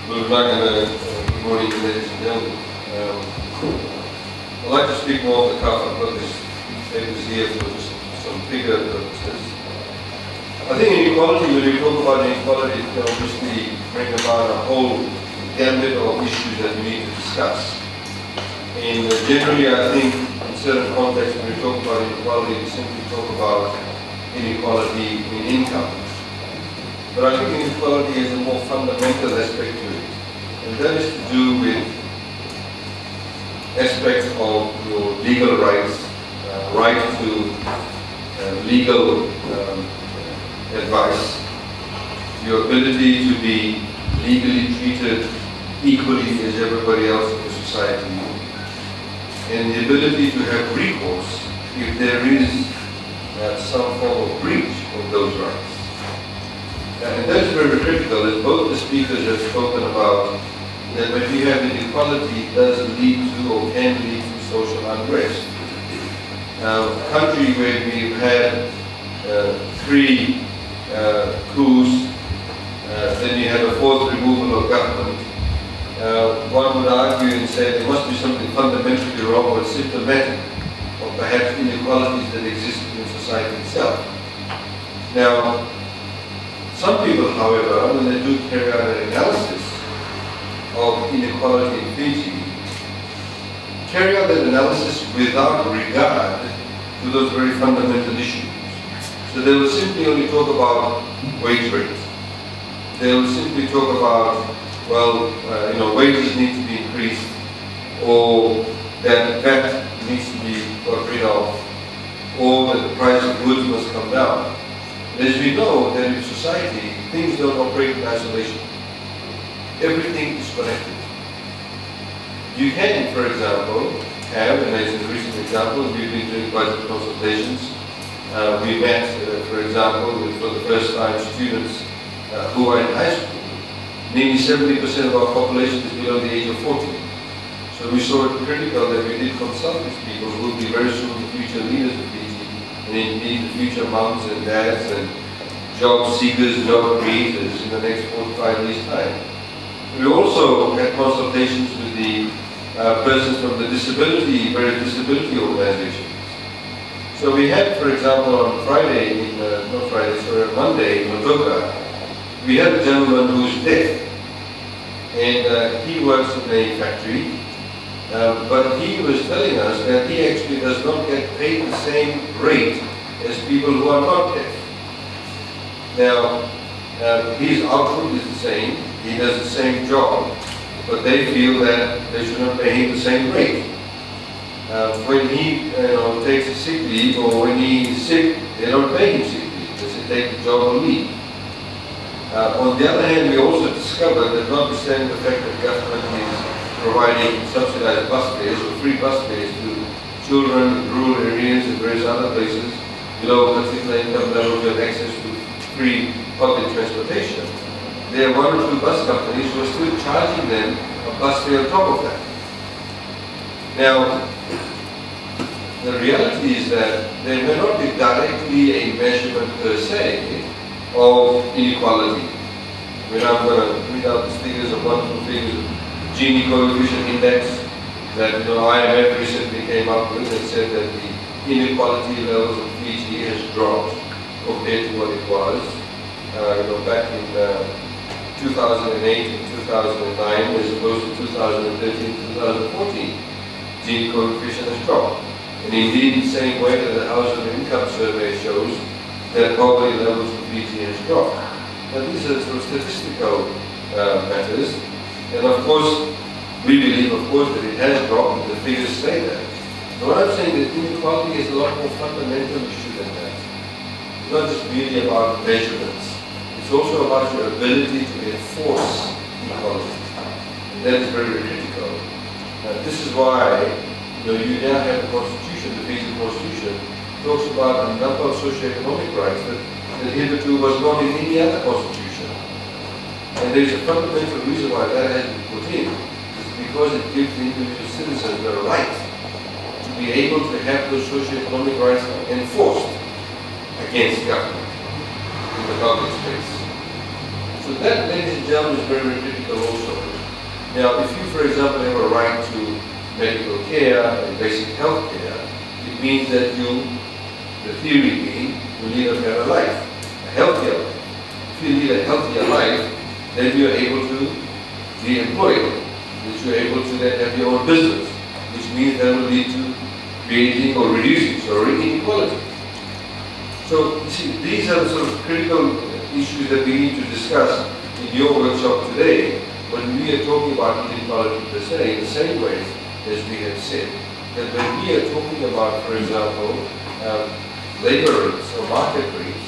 Good morning, ladies and gentlemen. I'd like to speak more off the cuff. I've got this papers here for just some figure purposes. I think inequality, when we talk about inequality, it can obviously bring about a whole gambit of issues that we need to discuss. And generally, I think in certain contexts, when we talk about inequality, we simply talk about inequality in income. But I think inequality has a more fundamental aspect to it, and that is to do with aspects of your legal rights, right to legal advice, your ability to be legally treated equally as everybody else in the society, and the ability to have recourse if there is some form of breach of those rights. And that is very critical, as both the speakers have spoken about, that when we have inequality, it does lead to or can lead to social unrest. A country where we've had 3 coups, then you have a 4th removal of government, one would argue and say there must be something fundamentally wrong or symptomatic of perhaps inequalities that exist in society itself. Now, some people, however, when they do carry out an analysis of inequality in Fiji, carry out that analysis without regard to those very fundamental issues. So they will simply only talk about wage rates. They will simply talk about, well, wages need to be increased, or that VAT needs to be got rid of, or that the price of goods must come down. As we know that in society, things don't operate in isolation. Everything is connected. You can, for example, have, and as a recent example, we've been doing budget consultations. We met, for example, with for the first time students who are in high school. Nearly 70% of our population is below the age of 40. So we saw it critical that we did consult these people who will be very soon the future leaders of Fiji, and indeed the future moms and dads and job seekers, job creators in the next 4 to 5 years' time. We also had consultations with the persons from the various disability organizations. So we had, for example, on Monday in Matoka, we had a gentleman who's deaf, and he works in a factory, but he was telling us that he actually does not get paid the same rate as people who are not deaf. Now, his output is the same, he does the same job, but they feel that they should not pay him the same rate. When he takes a sick leave, or when he is sick, they don't pay him sick leave, they say take the job or leave. On the other hand, we also discovered that notwithstanding the fact that government is providing subsidized bus fares or free bus fares to children in rural areas and various other places below particular income levels who have access to free public transportation, there are 1 or 2 bus companies who are still charging them a bus fare on top of that. Now, the reality is that there may not be directly a measurement per se of inequality. I'm going to read out these figures, of wonderful figures, Gini coefficient index that IMF recently came up with and said that the inequality levels of Fiji has dropped compared to what it was. Back in 2008 and 2009 as opposed to 2013 and 2014, Gini coefficient has dropped. And indeed, the same way that the Household Income Survey shows that poverty levels in Fiji has dropped. Now these are sort of statistical matters, and of course, we believe, of course, that it has dropped, and the figures say that. But what I'm saying is inequality is a lot more fundamental issue than that. It's not just really about measurements. It's also about your ability to enforce equality. And that is very, very critical. This is why you now have the Constitution, the Fiji Constitution, talks about a number of socio-economic rights that hitherto was not in any other constitution. And there is a fundamental reason why that has been put in. It's because it gives the individual citizen the right to be able to have those socio-economic rights enforced against government in the public space. So that, ladies and gentlemen, is very, very critical also. Now, if you, for example, have a right to medical care and basic health care, it means that you, the theory being, you lead a better life, a healthier life. If you lead a healthier life, then you are able to be employed, which you are able to then have your own business, which means that will lead to creating or reducing, inequality. So, you see, these are the sort of critical issues that we need to discuss in your workshop today when we are talking about inequality per se, in the same way as we have said, that when we are talking about, for example, labor rates or market rates,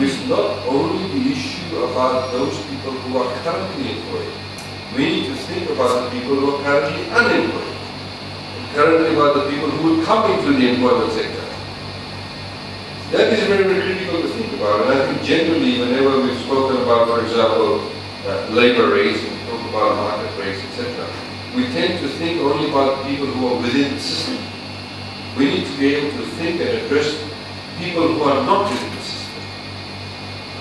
it's not only the issue about those people who are currently employed. We need to think about the people who are currently unemployed, and currently about the people who will come into the employment sector. That is very, very critical to think about, and I think generally whenever we've spoken about, for example, labor rates, and talk about market rates, etc., we tend to think only about people who are within the system. We need to be able to think and address people who are not within the system.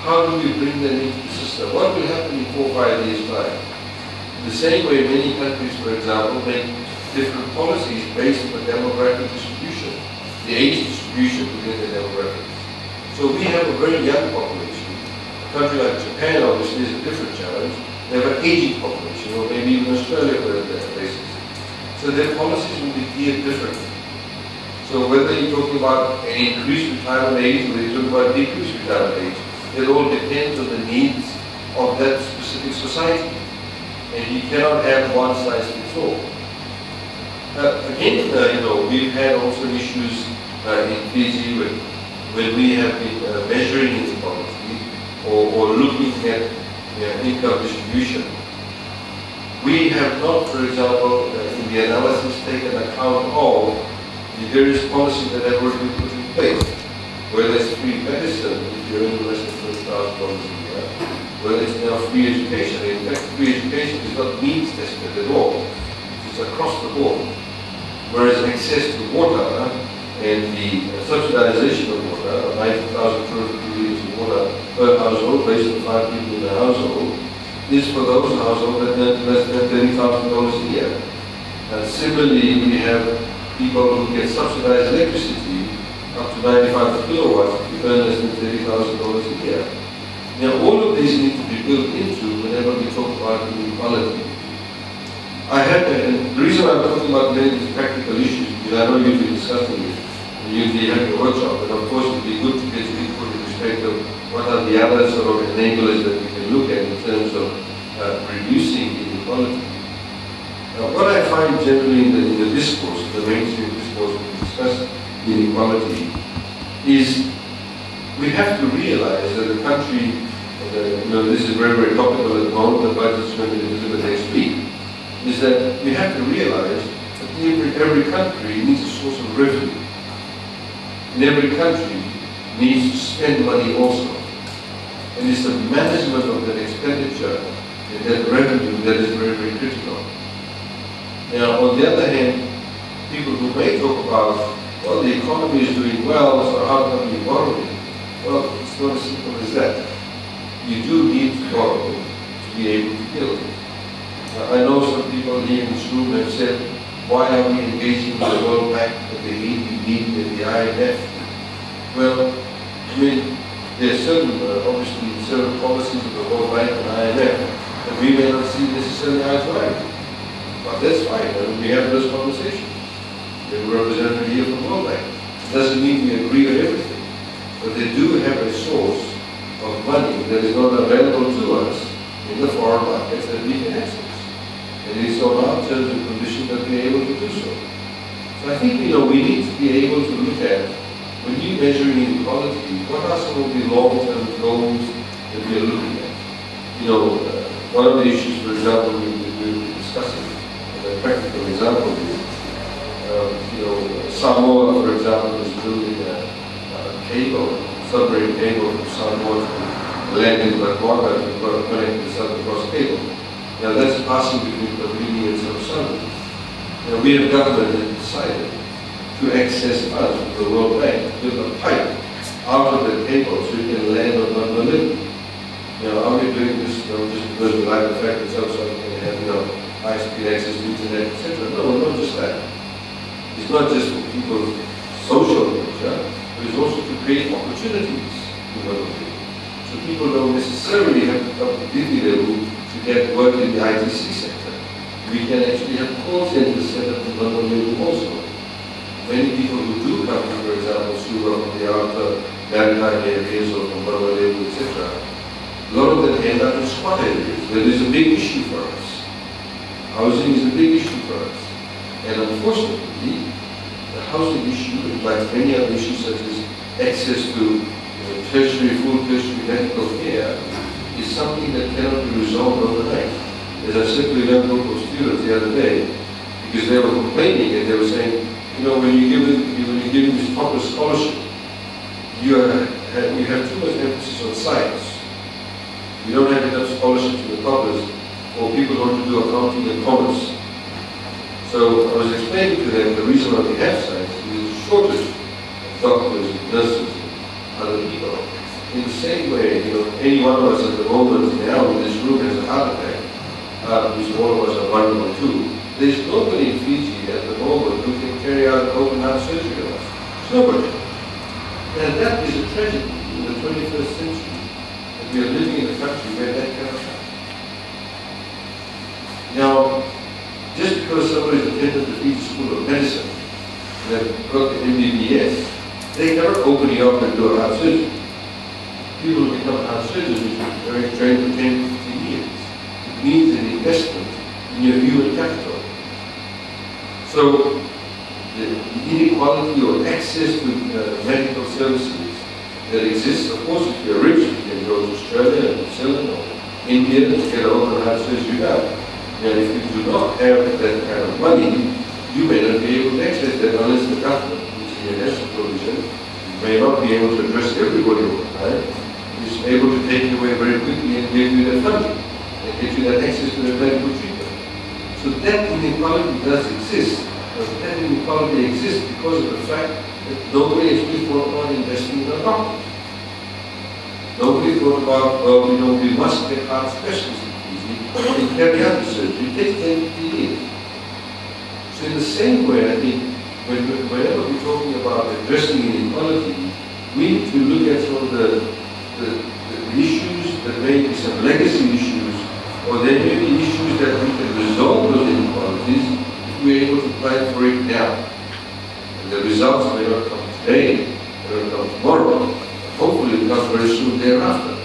How do we bring them into the system? What will happen in 4 or 5 years' time? In the same way, many countries, for example, make different policies based on the demographic distribution, the age distribution within the demographics. So we have a very young population. A country like Japan obviously is a different challenge. They have an aging population, or maybe even Australia for that basis. So their policies will be geared differently. So whether you're talking about an increased retirement age or you're talking about decreased retirement age, it all depends on the needs of that specific society. And you cannot have one size fits all. Again, we've had also issues in Fiji when we have been measuring inequality or looking at income distribution. We have not, for example, in the analysis taken account of the various policies that have already been put in place, whether it's free medicine if you're earning less than $20,000 a year, whether it's now free education. In fact, free education is not means tested at all. It's across the board. Whereas access to water and the subsidization of water, 90,200 liters of water per household based on 5 people in the household, is for those households that earn less than $30,000 a year. Similarly, we have people who get subsidized electricity up to 95 kilowatts if you earn less than $30,000 a year. Now, all of these need to be built into whenever we talk about inequality. And the reason I'm talking about many of these practical issues, because I know you'll be discussing it, and you'll be having a workshop, and of course it would be good to get your input in respect of what are the other sort of enablers that we can look at in terms of reducing inequality. What I find generally in the discourse, the mainstream discourse when we discuss inequality, is we have to realize that the country, this is very, very topical at the moment, the budget is going to be delivered next week, is that we have to realize that every country needs a source of revenue. And every country needs to spend money also. And it's the management of that expenditure and that revenue that is very, very critical. Now, on the other hand, people who may talk about, well, the economy is doing well, so how come you borrowing? Well, it's not as simple as that. You do need to borrow to be able to build. I know some people here in this room have said, why are we engaging with the World Bank, with the ADB, and the IMF? Well, there are obviously certain policies of the World Bank and IMF that we may not see necessarily eye to eye. But that's fine, we have those conversations. We have a representative here from the World Bank. It doesn't mean we agree on everything, but they do have a source of money that is not available to us in the foreign markets that we can access. And it is on our terms and conditions that we are able to do so. So I think we need to be able to look at, when you measure inequality, what are some of the long-term goals that we are looking at? One of the issues, for example, we were discussing, a practical example is, Samoa, for example, is building a cable, submarine cable from Samoa to land in Botswana to connect the Southern Cross cable. Now that's passing between Kabini and Samoa. Now we have government that decided to access funds from the World Bank to build a pipe out of the cable so you can land on Honolulu. are we doing this, just because we like the fact that some can have, high-speed access to internet, etc. No, not just that. It's not just for people's social nature, but it's also to create opportunities in what we do. So people don't necessarily have to come to Delhi level to get work in the ITC sector. We can actually have call centers set up in London level also. Many people who do come, for example, Suva from the outer maritime areas or from Bangladesh, etc., a lot of them end up in squat areas where there's a big issue for us. Housing is a big issue for us. And unfortunately, the housing issue, like many other issues such as access to tertiary, full tertiary medical care, is something that cannot be resolved overnight. As I said to a young group of students the other day, because they were complaining and they were saying, when you give them this proper scholarship, you have too much emphasis on science. You don't have enough scholarships in the toppers for people who want to do accounting and commerce. So I was explaining to them the reason why we have science is there's a shortage of doctors, nurses, and other people. In the same way, any one of us at the moment now in this room has a heart attack, which all of us are 1 or 2. There's nobody in Fiji at the moment who can carry out open heart surgery on us. There's nobody. And that is a tragedy in the 21st century. That we are living in a country where that cannot happen. Now, just because somebody's attended the Fiji School of Medicine and they've got the MBBS, they cannot open you up and do a heart surgery. People who become heart surgeons are trained for 10, 15 years. It means an investment in your human capital. So, the inequality or access to medical services that exists, of course, if you're rich, you can go to Australia and New Zealand or India to get an open heart surgery done. And if you do not have that kind of money, you may not be able to access that unless the government, which is a national provision, may not be able to address everybody all the time, is able to take it away very quickly and give you that funding and get you that access to the medical treatment. So that inequality does exist, but that inequality exists because of the fact that nobody actually thought about investing in a doctor. Nobody thought about, we must get heart specialists and carry out the surgery. It takes 10, 15 years. So in the same way, I think, whenever we're talking about addressing inequality, we need to look at some of the issues that may be some legacy issues, or there may be issues that we can resolve those inequalities if we're able to plan for it now. And the results may not come today, may not come tomorrow, but hopefully it comes very soon thereafter.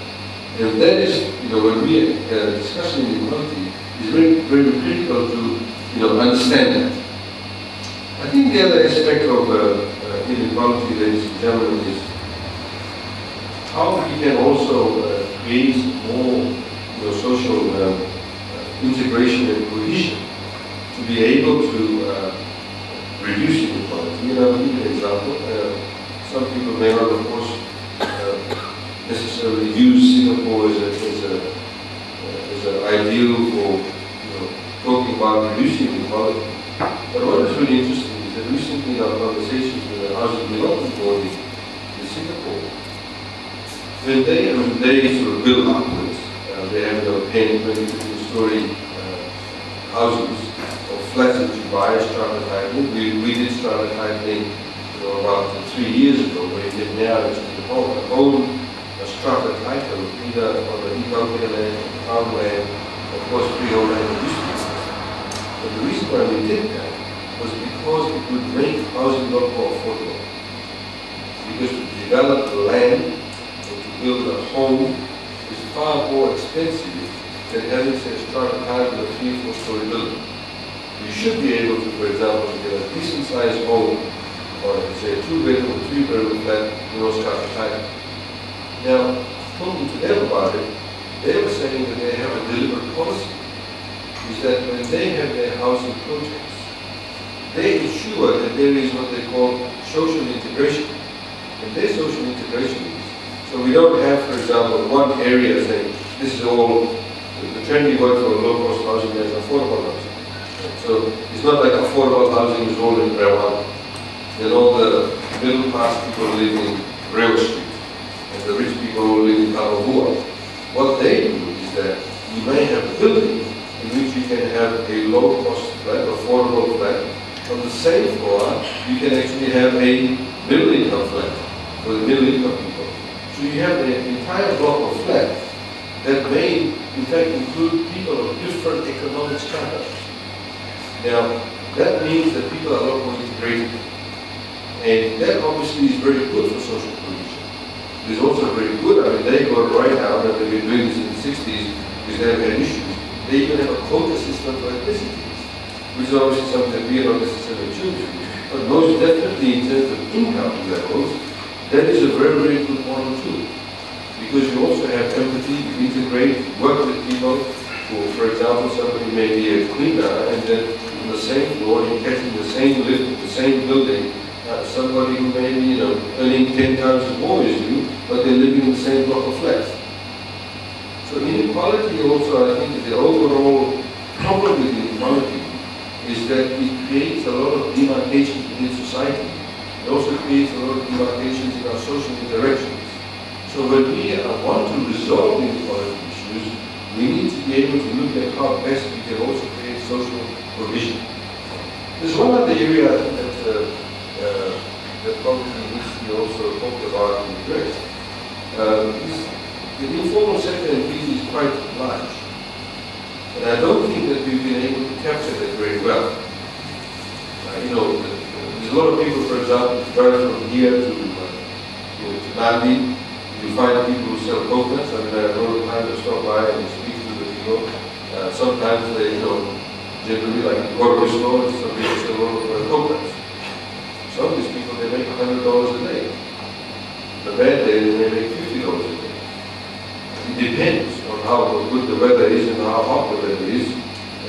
And that is, when we are discussing inequality, it's very, very critical to, understand that. I think the other aspect of inequality, ladies and gentlemen, is how we can also create more social integration and cohesion to be able to reduce inequality. I'll give you an example. Some people may not, of course, necessarily use Singapore as an ideal for talking about reducing inequality. But what is really interesting is that recently in our conversations with the Housing Development Board in Singapore, when they sort of build upwards, they have 10, 20, 15-story houses or flats that you buy as strata titling. We did strata titling about 3 years ago, where you can now actually own a strata title either on the economic land, farmland, of course freehold land and district. But the reason why we did that was because it would make housing a lot more affordable. Because to develop the land or to build a home is far more expensive than having say a strata title of a 3 or 4-story building. You should be able to, for example, get a decent sized home or say a 2-bedroom or 3-bedroom flat with no strata title. Now, talking to them about it, they were saying that they have a deliberate policy, is that when they have their housing projects, they ensure that there is what they call social integration. And their social integration is, so we don't have, for example, one area saying, this is all, the trendy word for low-cost housing is affordable housing. So it's not like affordable housing is all in Rewala. Then all the middle-class people live in Rail Street, and the rich people all live in Kalabua. what they do is that you may have a building in which you can have a low-cost flat, affordable flat. On the same floor, you can actually have a middle-income flat for the middle-income people. So you have an entire block of flats that may, in fact, include people of different economic strata. Now, that means that people are a lot more integrated. And that obviously is very good for social cohesion. It's also very good, I mean, they got right now, and they've been doing this in the 60s, because they've had issues. They even have a quota system for ethnicities, which is obviously something that we are not necessarily choosing. But most definitely in terms of income levels, that is a very, very good model too. Because you also have empathy, you integrate, you work with people who, for example, somebody may be a cleaner, and then on the same floor, you catch in the same lift, the same building, somebody who may be, earning 10 times more as you, but they're living in the same block of flats. So inequality also, I think, the overall problem with inequality is that it creates a lot of demarcations within society. It also creates a lot of demarcations in our social interactions. So when we want to resolve inequality issues, we need to be able to look at how best we can also create social provision. There's one other area I think that probably needs to be also talked about and addressed. The informal sector in Fiji is quite large. And I don't think that we've been able to capture that very well. There's a lot of people, for example, drive from here to Nandi. You find people who sell coconuts. I mean, I know the time to stop by and speak to the people. Sometimes they, generally like in grocery stores, some people sell a lot of coconuts. Some of these people, they make $100 a day. The bad day, they make $50 a day. It depends on how good the weather is and how hot the weather is.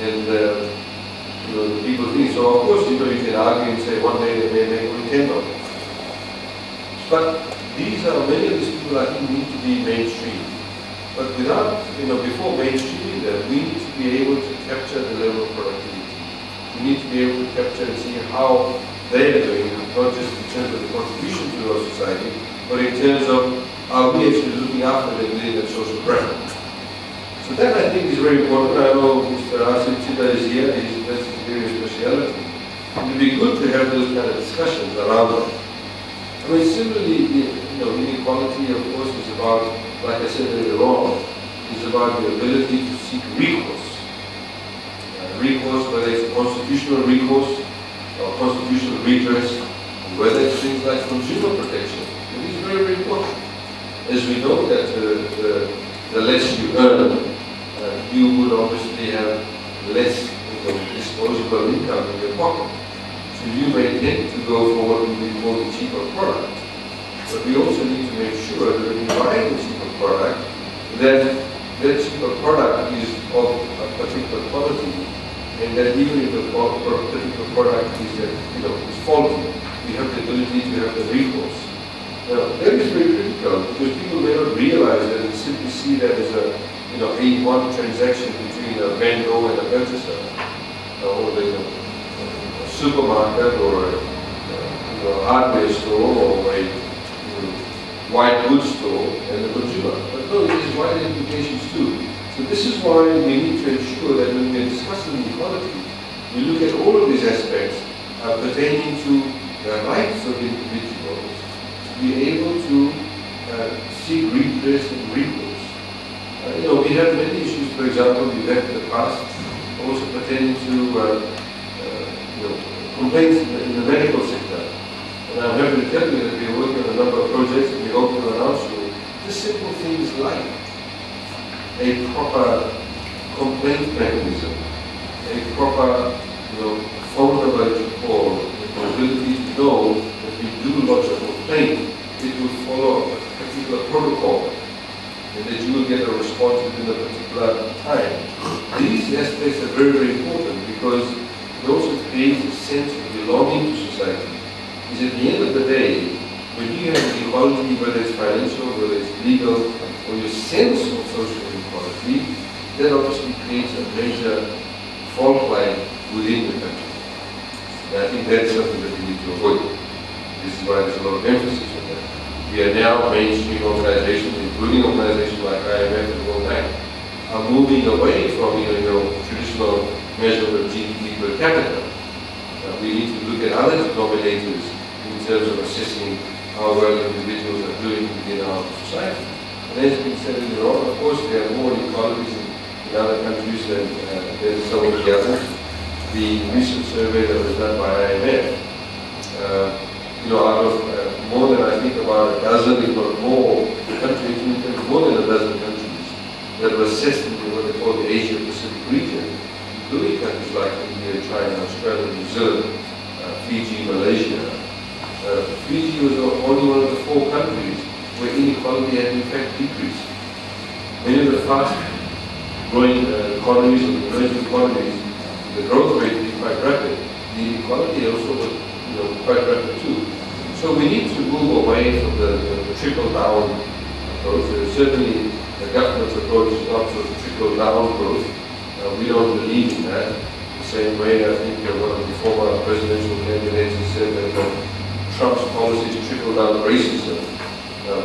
And, the people think. So, of course, you can argue and say one day they may make only $10. But many of these people, I think, need to be mainstream. But without, before mainstreaming them, we need to be able to capture the level of productivity. We need to be able to capture and see how they are doing, not just in terms of the contribution to our society, but in terms of are we actually looking after them within that social bracket. So that, I think, is very important. I know Mr. Asim Chida is here, that's his area of speciality. It would be good to have those kind of discussions around it. I mean, similarly, inequality, of course, is about, like I said earlier on, is about the ability to seek recourse. Recourse, whether it's constitutional recourse or constitutional redress, whether it's things like consumer protection. It is very, very important. As we know that the less you earn, you would obviously have less disposable income in your pocket. So you may tend to go for what we call the cheaper product. But we also need to make sure that when you buy the cheaper product, that cheaper product is of a particular quality, and that even if the particular product is faulty, we have the ability to have the recourse. Now, that is very critical because people may not realize that and simply see that as a one transaction between a vendor and a purchaser, or a supermarket or a hardware store or a white goods store and the consumer. But no, it is wide implications too. So this is why we need to ensure that when we are discussing equality, we look at all of these aspects pertaining to the rights of individuals to be able to seek redress and recourse. We have many issues, for example, we've had in the past, also pertaining to complaints in the medical sector. And I'm happy to tell you that we're working on a number of projects and we hope to announce to you just simple things like a proper complaint mechanism, a proper phone number to call, the ability to know that we do lodge a complaint, it will follow a particular protocol, and that you will get a response within a particular time. These aspects are very, very important because it also creates a sense of belonging to society. Because at the end of the day, when you have inequality, whether it's financial, whether it's legal, or your sense of social inequality, that obviously creates a major fault line within the country. And I think that's something that we need to avoid. This is why there's a lot of emphasis on that. We are now mainstream organizations, including organizations like IMF and World are moving away from traditional measure of GDP per capita. We need to look at other denominators in terms of assessing how well individuals are doing within our society. And as has been said earlier on, of course, there are more inequalities in other countries than some of the others. The recent survey that was done by IMF, out of more than I think about a dozen, if not more, countries, more than a dozen countries that were assessed in what they call the Asia Pacific region, including countries like India, China, Australia, New Zealand, Fiji, Malaysia. Fiji was only one of the 4 countries where inequality had in fact decreased. Many of the fast-growing economies or the emerging economies, the growth rate is quite rapid. The inequality also was quite rapid too. So we need to move away from the trickle-down approach. Certainly the government's approach is not sort of trickle-down growth. We don't believe in that. The same way, I think one of the former presidential candidates has said that Trump's policies trickle down racism.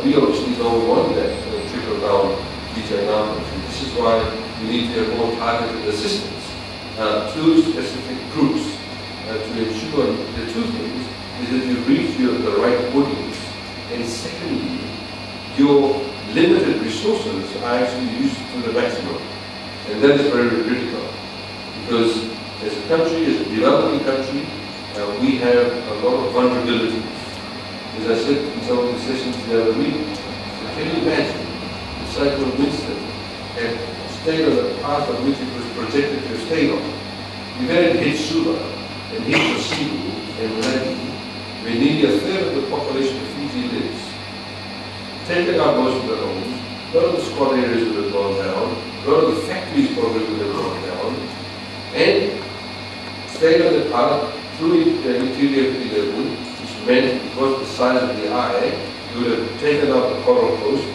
We obviously don't want that trickle down feature in our country. This is why we need to have more targeted assistance to specific groups to ensure the 2 things is that you reach the right audience, and secondly, your limited resources are actually used to the maximum. And that is very critical, because as a country, as a developing country, we have a lot of vulnerabilities. As I said in some of the sessions the other week, can you imagine if Cyclone Winston had stayed on the path on which it was projected to have stayed on? If it had hit Sula and hit Cebu and Malacca, where nearly a third of the population of Fiji lives, taken out most of the homes, a lot of the squat areas would have gone down, a lot of the factories probably would have gone down, and stayed on the path through the interior of the lagoon, which meant because the size of the eye, it would have taken out the coral coast,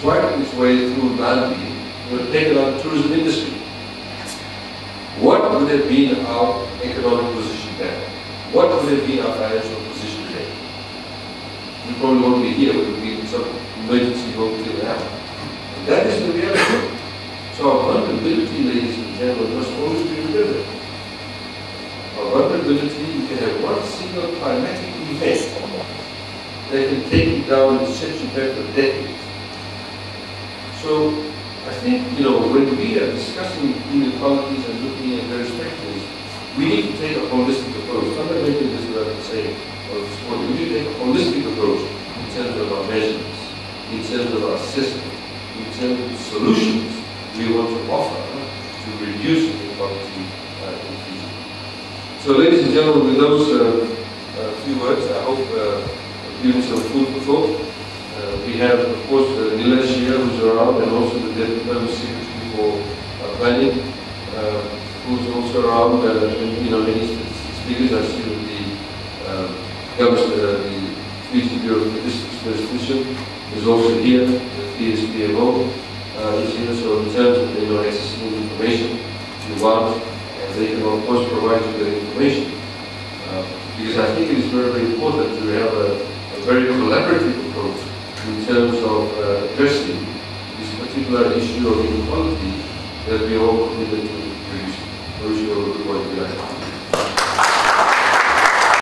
swiped its way through Nandi, it would have taken out the tourism industry. What would have been our economic position then? What would have been our financial position then? We probably won't be here, we would be in some emergency home till now. And that is the reality. So our vulnerability, ladies and gentlemen, must always be remembered. Our vulnerability, you can have one single climatic event that can take you down and set you back for decades. So I think, when we are discussing inequalities and looking at various factors, we need to take a holistic approach. Fundamentally, this is what I'm saying this morning. We need to take a holistic approach in terms of our measurements, in terms of our assessment, in terms of the solutions we want to offer to reduce inequality in the future. So, ladies and gentlemen, with those few words, I hope I've given some food for thought. We have, of course, Nilesh here, who's around, and also the Deputy Permanent Secretary for Planning, who's also around, many speakers. I see with the Fiji Bureau of Statistics Statistician is also here, the PSPMO is here, so in terms of accessing information you want, they can of course provide you with information. Because I think it is very, very important to have a very collaborative approach in terms of addressing this particular issue of inequality that we all committed to